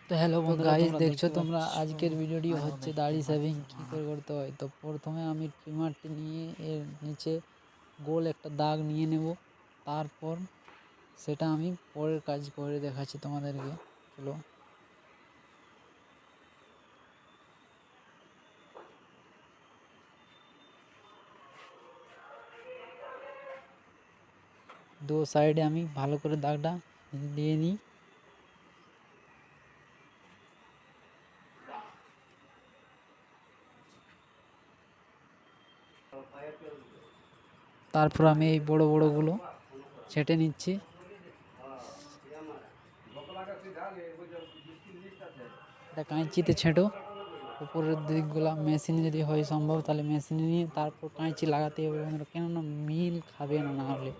তো হ্যালো বন্ধুরা, গাইস তোমরা দেখছো দেখতে তোমরা, পাচ্ছ আজকের ভিডিওটি আমি হচ্ছে একটা দাড়ি ট্রিমার শেভিং কী কিনলাম। করে করতে হয়। তো প্রথমে আমি ট্রিমারটি নিয়ে এর নিচে গোল একটা দাগ নিয়ে নেব। তারপর সেটা আমি পরের কাজ করে দেখাচ্ছি তোমাদেরকে। চলো। দু সাইডে আমি ভালো করে দাগটা দিয়ে নিই। তারপর আমি এই বড় বড়গুলো ছেঁটে নিচ্ছি। এটা কাঁচিতে ছেঁটো উপরের দিকগুলো। মেশিনে যদি হয় সম্ভব তাহলে মেশিনে নিয়ে তারপর কাঁচি লাগাতে হবে বন্ধুরা, কেননা মিল খাবে না, না হলে।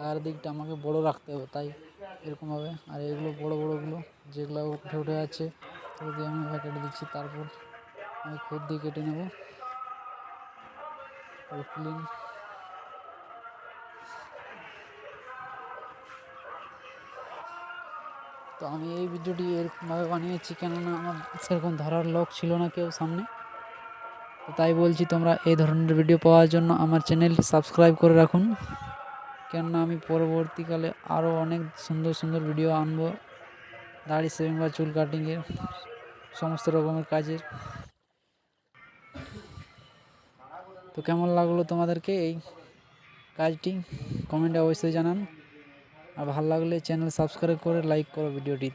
আর দিকটা আমাকে বড় রাখতে হবে, তাই এরকমভাবে। আর এগুলো বড় বড়গুলো যেগুলো উঠে উঠে আছে ওগুলো দিয়ে আমি এবার কেটে দিচ্ছি। তারপর আমি খুদ দিয়ে কেটে নেব ক্লিন। তো আমি এই ভিডিওটি এরকমভাবে বানিয়েছি কেননা আমার সেরকম ধরার লোক ছিল না কেউ সামনে। তো তাই বলছি, তোমরা এই ধরনের ভিডিও পাওয়ার জন্য আমার চ্যানেলটি সাবস্ক্রাইব করে রাখুন, কেননা আমি পরবর্তীকালে আরও অনেক সুন্দর সুন্দর ভিডিও আনবো দাড়ি শেভিং বা চুল কাটিংয়ের, সমস্ত রকমের কাজের। তো কেমন লাগলো তোমাদেরকে এই কাজটি কমেন্টে অবশ্যই জানান। আর ভালো লাগলে চ্যানেল সাবস্ক্রাইব করে লাইক করো ভিডিওটি।